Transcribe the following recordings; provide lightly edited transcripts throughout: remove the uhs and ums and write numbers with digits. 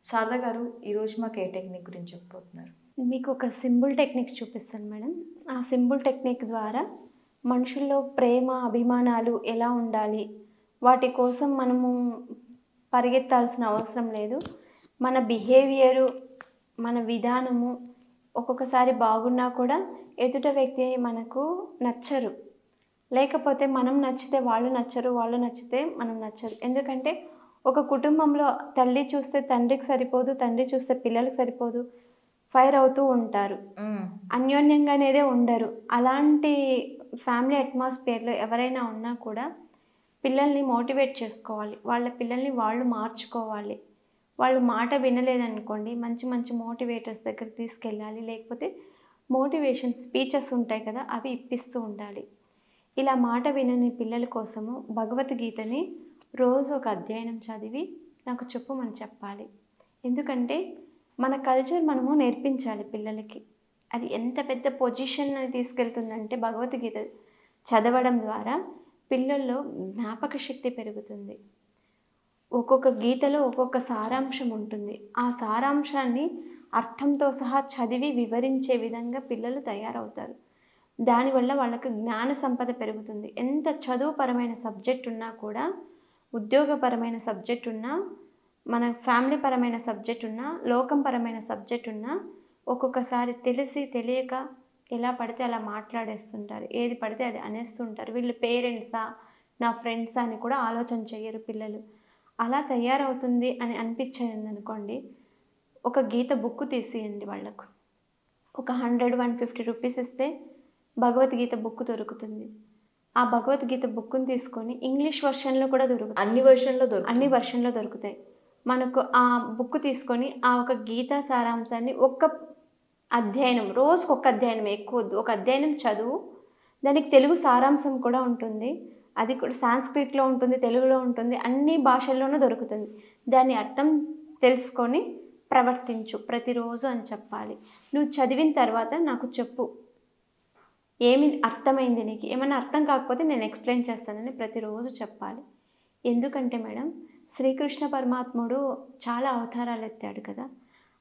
శారద గారు ఈరోజు మాకు ఏ టెక్నిక్ గురించి చెప్పబోతున్నారు? మీకు ఒక సింపుల్ టెక్నిక్ చూపిస్తాను మేడం. ఆ సింపుల్ టెక్నిక్ ద్వారా మనుషుల్లో ప్రేమ, అభిమానాలు ఎలా ఉండాలి, వాటి కోసం మనము పరిగెత్తాల్సిన అవసరం లేదు. మన బిహేవియరు, మన విధానము ఒక్కొక్కసారి బాగున్నా కూడా ఎదుట వ్యక్తి మనకు నచ్చరు. లేకపోతే మనం నచ్చితే వాళ్ళు నచ్చరు, వాళ్ళు నచ్చితే మనం నచ్చరు. ఎందుకంటే ఒక కుటుంబంలో తల్లి చూస్తే తండ్రికి సరిపోదు, తండ్రి చూస్తే పిల్లలకు సరిపోదు, ఫైర్ అవుతూ ఉంటారు. అన్యోన్యంగా అనేదే ఉండరు. అలాంటి ఫ్యామిలీ అట్మాస్ఫియర్లో ఎవరైనా ఉన్నా కూడా పిల్లల్ని మోటివేట్ చేసుకోవాలి. వాళ్ళ పిల్లల్ని వాళ్ళు మార్చుకోవాలి. వాళ్ళు మాట వినలేదనుకోండి, మంచి మంచి మోటివేటర్స్ దగ్గర తీసుకెళ్ళాలి. లేకపోతే మోటివేషన్ స్పీచెస్ ఉంటాయి కదా, అవి ఇప్పిస్తూ ఉండాలి. ఇలా మాట వినని పిల్లల కోసము భగవద్గీతని రోజు ఒక అధ్యయనం చదివి నాకు చెప్పమని చెప్పాలి. ఎందుకంటే మన కల్చర్ మనము నేర్పించాలి పిల్లలకి. అది ఎంత పెద్ద పొజిషన్ అని తీసుకెళ్తుందంటే భగవద్గీత చదవడం ద్వారా పిల్లల్లో జ్ఞాపక శక్తి పెరుగుతుంది. ఒక్కొక్క గీతలో ఒక్కొక్క సారాంశం ఉంటుంది. ఆ సారాంశాన్ని అర్థంతో సహా చదివి వివరించే విధంగా పిల్లలు తయారవుతారు. దానివల్ల వాళ్ళకు జ్ఞాన సంపద పెరుగుతుంది. ఎంత చదువుపరమైన సబ్జెక్ట్ ఉన్నా కూడా, ఉద్యోగపరమైన సబ్జెక్ట్ ఉన్నా, మన ఫ్యామిలీ పరమైన సబ్జెక్ట్ ఉన్నా, లోకంపరమైన సబ్జెక్ట్ ఉన్నా, ఒక్కొక్కసారి తెలిసి తెలియక ఎలా పడితే అలా మాట్లాడేస్తుంటారు. ఏది పడితే అది అనేస్తుంటారు. వీళ్ళు పేరెంట్సా, నా ఫ్రెండ్సా అని కూడా ఆలోచన చేయరు పిల్లలు. అలా తయారవుతుంది అని అనిపించింది అనుకోండి, ఒక గీత బుక్ తీసియండి వాళ్ళకు. ఒక 100-150 రూపీస్ ఇస్తే భగవద్గీత బుక్ దొరుకుతుంది. ఆ భగవద్గీత బుక్ని తీసుకొని ఇంగ్లీష్ వర్షన్లో కూడా దొరుకుతుంది. అన్ని వర్షన్లో దొరుకుతాయి. మనకు ఆ బుక్ తీసుకొని ఆ ఒక గీతా సారాంశాన్ని ఒక్క అధ్యయనం, రోజుకొక అధ్యయనం, ఎక్కువ వద్దు, ఒక అధ్యయనం చదువు. దానికి తెలుగు సారాంశం కూడా ఉంటుంది. అది కూడా సాంస్క్రిట్లో ఉంటుంది, తెలుగులో ఉంటుంది, అన్ని భాషల్లోనూ దొరుకుతుంది. దాని అర్థం తెలుసుకొని ప్రవర్తించు ప్రతిరోజు అని చెప్పాలి. నువ్వు చదివిన తర్వాత నాకు చెప్పు, ఏమి అర్థమైంది నీకు, ఏమైనా అర్థం కాకపోతే నేను ఎక్స్ప్లెయిన్ చేస్తానని ప్రతిరోజు చెప్పాలి. ఎందుకంటే మేడం, శ్రీకృష్ణ పరమాత్ముడు చాలా అవతారాలు ఎత్తాడు కదా.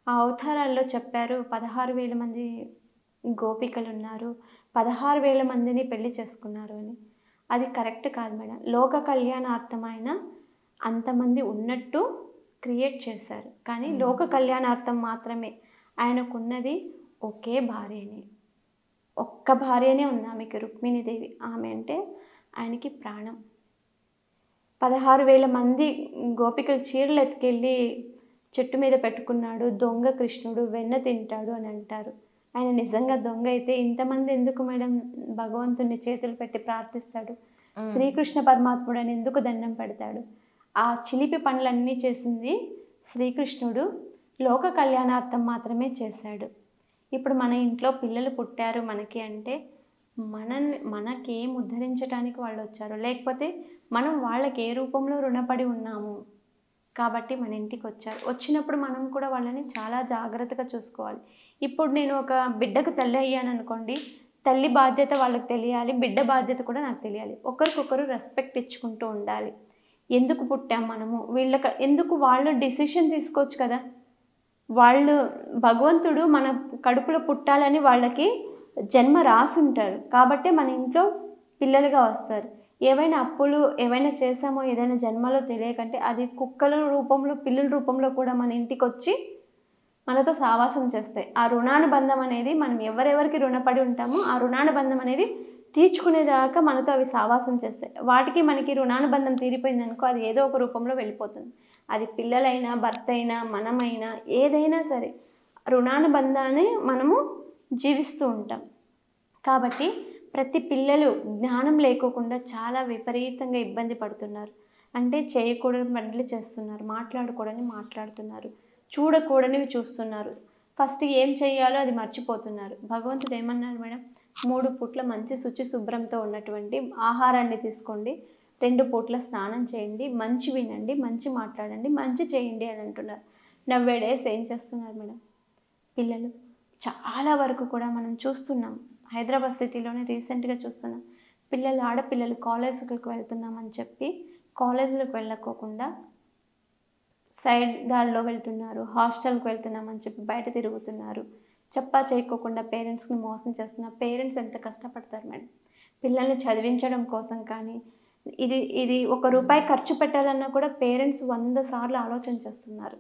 ఆ అవతారాల్లో చెప్పారు 16,000 మంది గోపికలు ఉన్నారు, 16,000 మందిని పెళ్లి చేసుకున్నారు అని. అది కరెక్ట్ కాదు మేడం. లోక కళ్యాణార్థమైన అంతమంది ఉన్నట్టు క్రియేట్ చేశారు. కానీ లోక కళ్యాణార్థం మాత్రమే ఆయనకున్నది ఒకే భార్యని, ఒక్క భార్యనే ఉంది ఆమెకి, రుక్మిణీదేవి. ఆమె అంటే ఆయనకి ప్రాణం. 16,000 మంది గోపికలు చీరలు ఎత్తుకెళ్ళి చెట్టు మీద పెట్టుకున్నాడు, దొంగ కృష్ణుడు, వెన్న తింటాడు అని అంటారు. ఆయన నిజంగా దొంగ అయితే ఇంతమంది ఎందుకు మేడం భగవంతుని చేతులు పెట్టి ప్రార్థిస్తాడు? శ్రీకృష్ణ పరమాత్ముడు అని ఎందుకు దండం పెడతాడు? ఆ చిలిపి పనులన్నీ చేసింది శ్రీకృష్ణుడు లోక కళ్యాణార్థం మాత్రమే చేశాడు. ఇప్పుడు మన ఇంట్లో పిల్లలు పుట్టారు మనకి అంటే మనకి ఏం ఉద్ధరించడానికి వాళ్ళు వచ్చారు, లేకపోతే మనం వాళ్ళకి ఏ రూపంలో రుణపడి ఉన్నాము కాబట్టి మన ఇంటికి వచ్చారు. వచ్చినప్పుడు మనం కూడా వాళ్ళని చాలా జాగ్రత్తగా చూసుకోవాలి. ఇప్పుడు నేను ఒక బిడ్డకు తల్లి అయ్యాను అనుకోండి, తల్లి బాధ్యత వాళ్ళకి తెలియాలి, బిడ్డ బాధ్యత కూడా నాకు తెలియాలి. ఒకరికొకరు రెస్పెక్ట్ ఇచ్చుకుంటూ ఉండాలి. ఎందుకు పుట్టాం మనము, ఎందుకు వాళ్ళు డిసిషన్ తీసుకోవచ్చు కదా. వాళ్ళు భగవంతుడు మన కడుపులో పుట్టాలని వాళ్ళకి జన్మ రాసుంటారు కాబట్టి మన ఇంట్లో పిల్లలుగా వస్తారు. ఏవైనా అప్పులు ఏవైనా చేసామో ఏదైనా జన్మలో తెలియకంటే అది కుక్కల రూపంలో, పిల్లల రూపంలో కూడా మన ఇంటికి వచ్చి మనతో సావాసం చేస్తాయి. ఆ రుణానుబంధం అనేది మనం ఎవరెవరికి రుణపడి ఉంటామో ఆ రుణానుబంధం అనేది తీర్చుకునేదాకా మనతో అవి సావాసం చేస్తాయి. వాటికి మనకి రుణానుబంధం తీరిపోయిందనుకో అది ఏదో ఒక రూపంలో వెళ్ళిపోతుంది. అది పిల్లలైనా, భర్త అయినా, మనమైనా, ఏదైనా సరే రుణానుబంధాన్ని మనము జీవిస్తూ ఉంటాం. కాబట్టి ప్రతి పిల్లలు జ్ఞానం లేకోకుండా చాలా విపరీతంగా ఇబ్బంది పడుతున్నారు. అంటే చేయకూడని పనులు చేస్తున్నారు, మాట్లాడకూడని మాట్లాడుతున్నారు, చూడకూడనివి చూస్తున్నారు. ఫస్ట్ ఏం చేయాలో అది మర్చిపోతున్నారు. భగవంతుడు ఏమన్నారు మేడం? 3 పూట్ల మంచి శుచి శుభ్రంతో ఉన్నటువంటి ఆహారాన్ని తీసుకోండి, 2 పూట్ల స్నానం చేయండి, మంచి వినండి, మంచి మాట్లాడండి, మంచి చేయండి అని అంటున్నారు. నవ్వేడేస్ ఏం చేస్తున్నారు మేడం పిల్లలు? చాలా వరకు కూడా మనం చూస్తున్నాం. హైదరాబాద్ సిటీలోనే రీసెంట్గా చూస్తున్నాం. ఆడపిల్లలు కాలేజీలకు వెళ్తున్నామని చెప్పి కాలేజీలకు వెళ్ళకోకుండా సైడ్ దారిలో వెళ్తున్నారు, హాస్టల్కి వెళ్తున్నామని చెప్పి బయట తిరుగుతున్నారు, చెప్పా చేయకోకుండా పేరెంట్స్ని మోసం చేస్తున్నారు. పేరెంట్స్ ఎంత కష్టపడతారు మేడం పిల్లల్ని చదివించడం కోసం. కానీ ఇది ₹1 ఖర్చు పెట్టాలన్నా కూడా పేరెంట్స్ 100 సార్లు ఆలోచన చేస్తున్నారు.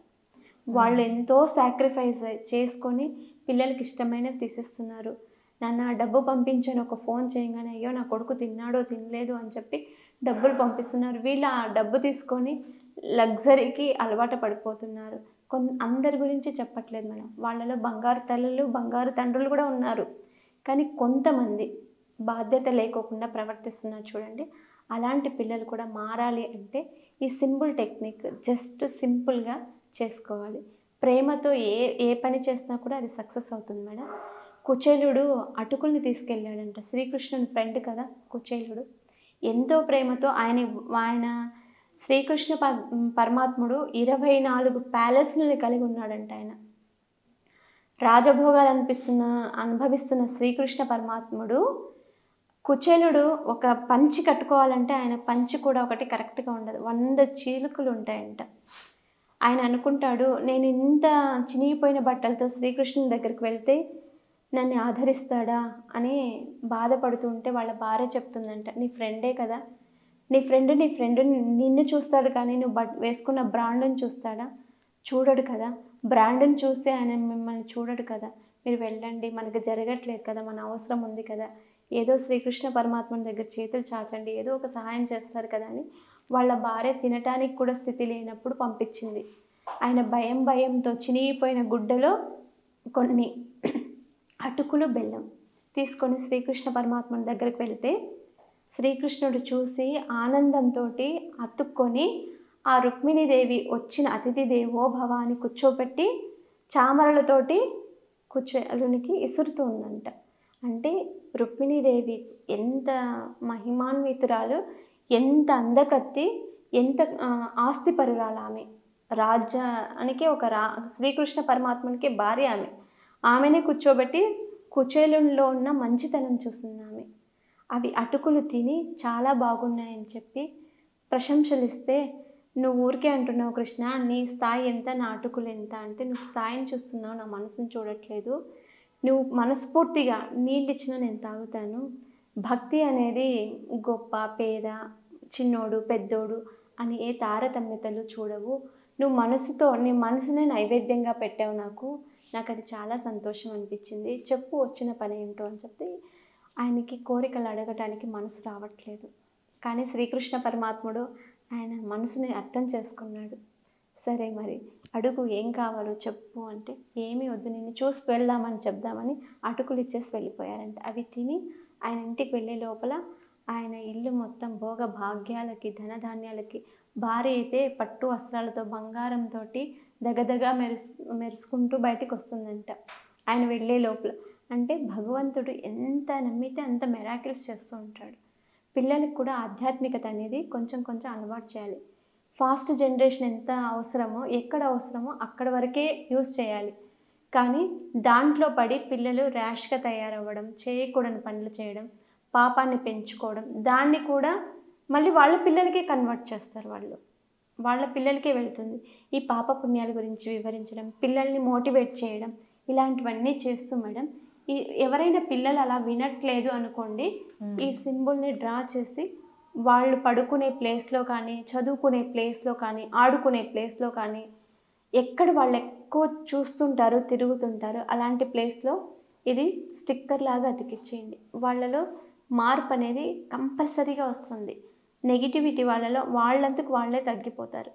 వాళ్ళు ఎంతో సాక్రిఫైస్ చేసుకొని పిల్లలకి ఇష్టమైనవి తీసిస్తున్నారు. నాన్న డబ్బు పంపించని ఒక ఫోన్ చేయగానే అయ్యో నా కొడుకు తిన్నాడో తినలేదు అని చెప్పి డబ్బులు పంపిస్తున్నారు. వీళ్ళు ఆ డబ్బు తీసుకొని లగ్జరీకి అలవాటు పడిపోతున్నారు. అందరి గురించి చెప్పట్లేదు మేడం. వాళ్ళలో బంగారు తల్లులు బంగారు తండ్రులు కూడా ఉన్నారు. కానీ కొంతమంది బాధ్యత లేకోకుండా ప్రవర్తిస్తున్నారు చూడండి. అలాంటి పిల్లలు కూడా మారాలి అంటే ఈ సింపుల్ టెక్నిక్ జస్ట్ సింపుల్గా చేసుకోవాలి. ప్రేమతో ఏ పని చేసినా కూడా అది సక్సెస్ అవుతుంది మేడం. కుచేలుడు అటుకుల్ని తీసుకెళ్ళాడంట. శ్రీకృష్ణుని ఫ్రెండ్ కదా కుచేలుడు. ఎంతో ప్రేమతో ఆయన శ్రీకృష్ణ పరమాత్ముడు 24 ప్యాలెస్లని కలిగి ఉన్నాడంట. ఆయన రాజభోగాలు అనుభవిస్తున్న శ్రీకృష్ణ పరమాత్ముడు కుచేలుడు ఒక పంచి కట్టుకోవాలంటే ఆయన పంచి కూడా ఒకటి కరెక్ట్గా ఉండదు. 100 చీలుకలు ఉంటాయంట. ఆయన అనుకుంటాడు నేను ఇంత చినిగిపోయిన బట్టలతో శ్రీకృష్ణుని దగ్గరికి వెళ్తే నన్ను ఆదరిస్తాడా అని బాధపడుతుంటే వాళ్ళ భార్య చెప్తుందంట, నీ ఫ్రెండే కదా, నీ ఫ్రెండ్ నిన్ను చూస్తాడు కానీ నువ్వు వేసుకున్న బ్రాండ్ని చూస్తాడా? చూడడు కదా. బ్రాండ్ని చూస్తే ఆయన మిమ్మల్ని చూడడు కదా. మీరు వెళ్ళండి, మనకు జరగట్లేదు కదా, మన అవసరం ఉంది కదా, ఏదో శ్రీకృష్ణ పరమాత్మని దగ్గర చేతులు చాచండి, ఏదో ఒక సహాయం చేస్తారు కదా అని వాళ్ళ భార్య తినటానికి కూడా స్థితి లేనప్పుడు పంపించింది. ఆయన భయంతో చినిగిపోయిన గుడ్డలో కొన్ని అటుకులు బెల్లం తీసుకొని శ్రీకృష్ణ పరమాత్మని దగ్గరికి వెళ్తే శ్రీకృష్ణుడు చూసి ఆనందంతో అతుక్కొని ఆ రుక్మిణీదేవి వచ్చిన అతిథి దేవో భవ అని కూర్చోపెట్టి చామరలతోటి కుచేలునికి ఇసురుతూ ఉందంట. అంటే రుక్మిణీదేవి ఎంత మహిమాన్వితురాలు, ఎంత అందకత్తి, ఎంత ఆస్తిపరురాలు. ఆమె రాజ్యానికి శ్రీకృష్ణ పరమాత్మనికి భార్య. ఆమెనే కూర్చోబెట్టి కుచేలులో ఉన్న మంచితనం చూస్తుంది ఆమె. అవి అటుకులు తిని చాలా బాగున్నాయని చెప్పి ప్రశంసలు ఇస్తే, నువ్వు ఊరికే అంటున్నావు కృష్ణ, నీ స్థాయి ఎంత, నా అటుకులు ఎంత అంటే నువ్వు స్థాయిని చూస్తున్నావు, నా మనసును చూడట్లేదు. నువ్వు మనస్ఫూర్తిగా నీళ్ళు ఇచ్చినా నేను తాగుతాను. భక్తి అనేది గొప్ప పేద, చిన్నోడు పెద్దోడు అని ఏ తారతమ్యతలు చూడవు. నువ్వు నీ మనసునే నైవేద్యంగా పెట్టావు. నాకు అది చాలా సంతోషం అనిపించింది. చెప్పు వచ్చిన పని ఏంటో అని చెప్పి ఆయనకి కోరికలు అడగటానికి మనసు రావట్లేదు. కానీ శ్రీకృష్ణ పరమాత్ముడు ఆయన మనసుని అర్థం చేసుకున్నాడు. సరే మరి అడుగు, ఏం కావాలో చెప్పు అంటే, ఏమీ వద్దు నిన్ను చూసి వెళ్దామని చెప్దామని అటుకులు ఇచ్చేసి వెళ్ళిపోయారంట. అవి తిని ఆయన ఇంటికి వెళ్ళే లోపల ఆయన ఇల్లు మొత్తం భోగ భాగ్యాలకి ధనధాన్యాలకి, భార్య అయితే పట్టు వస్త్రాలతో బంగారంతో దగదగా మెరుసుకుంటూ బయటికి వస్తుందంట ఆయన వెళ్ళే లోపల. అంటే భగవంతుడు ఎంత నమ్మితే అంత మెరాకిల్స్ చేస్తూ ఉంటాడు. పిల్లలకు కూడా ఆధ్యాత్మికత అనేది కొంచెం అలవాటు చేయాలి. ఫాస్ట్ జనరేషన్ ఎంత అవసరమో, ఎక్కడ అవసరమో అక్కడ వరకే యూజ్ చేయాలి. కానీ దాంట్లో పడి పిల్లలు ర్యాష్గా తయారవ్వడం, చేయకూడని పనులు చేయడం, పాపాన్ని పెంచుకోవడం, దాన్ని కూడా మళ్ళీ వాళ్ళ పిల్లలకే కన్వర్ట్ చేస్తారు. వాళ్ళ పిల్లలకే వెళ్తుంది. ఈ పాప పుణ్యాల గురించి వివరించడం, పిల్లల్ని మోటివేట్ చేయడం, ఇలాంటివన్నీ చేస్తూ మేడం ఎవరైనా పిల్లలు అలా వినట్లేదు అనుకోండి, ఈ సింబల్ని డ్రా చేసి వాళ్ళు పడుకునే ప్లేస్లో కానీ, చదువుకునే ప్లేస్లో కానీ, ఆడుకునే ప్లేస్లో కానీ, ఎక్కడ వాళ్ళు ఎక్కువ చూస్తుంటారో తిరుగుతుంటారో అలాంటి ప్లేస్లో ఇది స్టిక్కర్ లాగా అతికిచ్చేయండి. వాళ్ళలో మార్పు అనేది కంపల్సరీగా వస్తుంది. నెగిటివిటీ వాళ్ళంతకు వాళ్ళే తగ్గిపోతారు.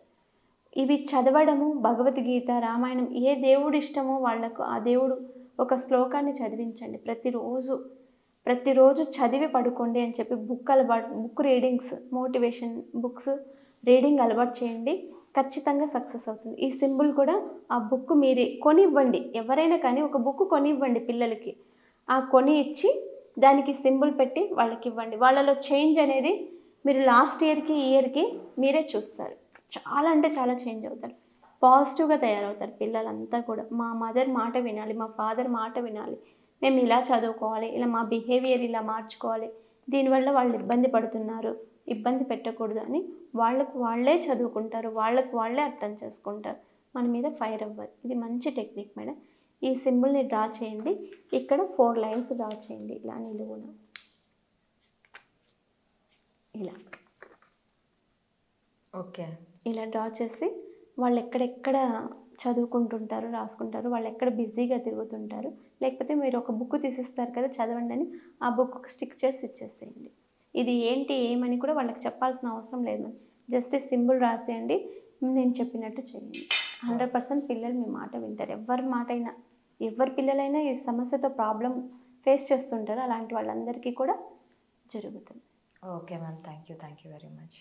ఇవి చదవడము, భగవద్గీత, రామాయణం, ఏ దేవుడు ఇష్టమో వాళ్ళకు ఆ దేవుడు ఒక శ్లోకాన్ని చదివించండి. ప్రతిరోజు చదివి పడుకోండి అని చెప్పి book readings, motivation books reading అలవాటు చేయండి. ఖచ్చితంగా సక్సెస్ అవుతుంది. ఈ సింబల్ కూడా ఆ బుక్ మీరే కొనివ్వండి. ఎవరైనా కానీ ఒక బుక్ కొనివ్వండి పిల్లలకి. ఆ కొని ఇచ్చి దానికి సింబల్ పెట్టి వాళ్ళకి ఇవ్వండి. వాళ్ళలో చేంజ్ అనేది మీరు లాస్ట్ ఇయర్కి మీరే చూస్తారు. చాలా అంటే చాలా చేంజ్ అవుతారు. పాజిటివ్గా తయారవుతారు పిల్లలంతా కూడా. మా మదర్ మాట వినాలి, మా ఫాదర్ మాట వినాలి, మేము ఇలా చదువుకోవాలి, ఇలా మా బిహేవియర్ ఇలా మార్చుకోవాలి, దీనివల్ల వాళ్ళు ఇబ్బంది పడుతున్నారు, ఇబ్బంది పెట్టకూడదు అని వాళ్ళకు వాళ్ళే చదువుకుంటారు, వాళ్ళకు వాళ్ళే అర్థం చేసుకుంటారు, మన మీద ఫైర్ అవ్వరు. ఇది మంచి టెక్నిక్ మేడం. ఈ సింబల్ని డ్రా చేయండి. ఇక్కడ 4 లైన్స్ డ్రా చేయండి, ఇలా నిలువున, ఇలా ఓకే. ఇలా డ్రా చేసి వాళ్ళు ఎక్కడెక్కడ చదువుకుంటుంటారు, రాసుకుంటారు, వాళ్ళు ఎక్కడ బిజీగా తిరుగుతుంటారు, లేకపోతే మీరు ఒక బుక్ తీసిస్తారు కదా చదవండి అని, ఆ బుక్ స్టిక్ చేసి ఇచ్చేసేయండి. ఇది ఏంటి ఏమని కూడా వాళ్ళకి చెప్పాల్సిన అవసరం లేదు. జస్ట్ సింబల్ రాసేయండి, నేను చెప్పినట్టు చేయండి. 100% పిల్లలు మీ మాట వింటారు. ఎవరి పిల్లలైనా ఈ సమస్యతో ప్రాబ్లం ఫేస్ చేస్తుంటారు, అలాంటి వాళ్ళందరికీ కూడా జరుగుతుంది. Okay ma'am, thank you very much.